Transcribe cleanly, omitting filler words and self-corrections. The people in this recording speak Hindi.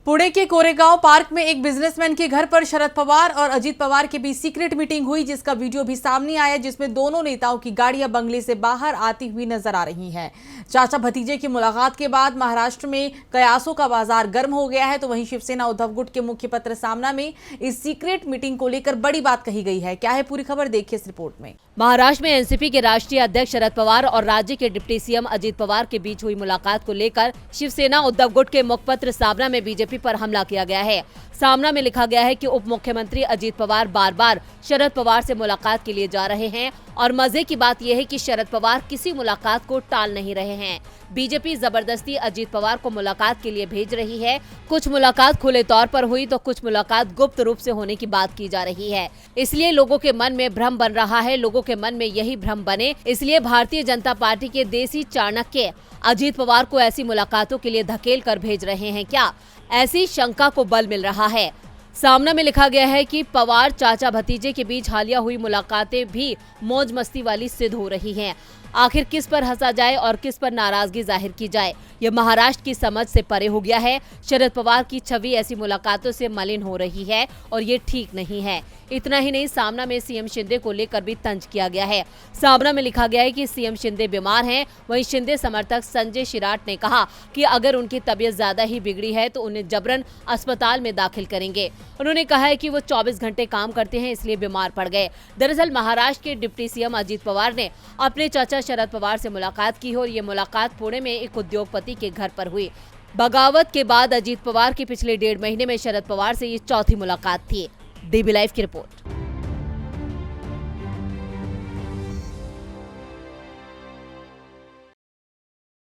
पुणे के कोरेगांव पार्क में एक बिजनेसमैन के घर पर शरद पवार और अजीत पवार के बीच सीक्रेट मीटिंग हुई, जिसका वीडियो भी सामने आया, जिसमें दोनों नेताओं की गाड़ियां बंगले से बाहर आती हुई नजर आ रही हैं। चाचा भतीजे की मुलाकात के बाद महाराष्ट्र में कयासों का बाजार गर्म हो गया है, तो वहीं शिवसेना उद्धव गुट के मुखपत्र सामना में इस सीक्रेट मीटिंग को लेकर बड़ी बात कही गई है। क्या है पूरी खबर, देखिए इस रिपोर्ट में। महाराष्ट्र में एनसीपी के राष्ट्रीय अध्यक्ष शरद पवार और राज्य के डिप्टी सीएम अजीत पवार के बीच हुई मुलाकात को लेकर शिवसेना उद्धव गुट के मुखपत्र सामना में बीजेपी पर हमला किया गया है। सामना में लिखा गया है कि उप मुख्यमंत्री अजीत पवार बार बार शरद पवार से मुलाकात के लिए जा रहे हैं और मजे की बात यह है कि शरद पवार किसी मुलाकात को टाल नहीं रहे हैं। बीजेपी जबरदस्ती अजीत पवार को मुलाकात के लिए भेज रही है। कुछ मुलाकात खुले तौर पर हुई तो कुछ मुलाकात गुप्त रूप से होने की बात की जा रही है। इसलिए लोगों के मन में भ्रम बन रहा है। लोगों के मन में यही भ्रम बने, इसलिए भारतीय जनता पार्टी के देसी चाणक्य अजीत पवार को ऐसी मुलाकातों के लिए धकेल कर भेज रहे हैं क्या? ऐसी शंका को बल मिल रहा है। सामने में लिखा गया है कि पवार चाचा भतीजे के बीच हालिया हुई मुलाकातें भी मौज मस्ती वाली सिद्ध हो रही हैं। आखिर किस पर हंसा जाए और किस पर नाराजगी जाहिर की जाए, यह महाराष्ट्र की समझ से परे हो गया है। शरद पवार की छवि ऐसी मुलाकातों से मलिन हो रही है और ये ठीक नहीं है। इतना ही नहीं, सामना में सीएम शिंदे को लेकर भी तंज किया गया है। सामना में लिखा गया है कि सीएम शिंदे बीमार हैं। वहीं शिंदे समर्थक संजय शिराट ने कहा कि अगर उनकी तबीयत ज्यादा ही बिगड़ी है तो उन्हें जबरन अस्पताल में दाखिल करेंगे। उन्होंने कहा है कि वो 24 घंटे काम करते हैं, इसलिए बीमार पड़ गए। दरअसल महाराष्ट्र के डिप्टी सीएम अजीत पवार ने अपने चाचा शरद पवार से मुलाकात की और ये मुलाकात पुणे में एक उद्योगपति के घर पर हुई। बगावत के बाद अजीत पवार की पिछले 1.5 महीने में शरद पवार से ये चौथी मुलाकात थी। डीबी लाइव की रिपोर्ट।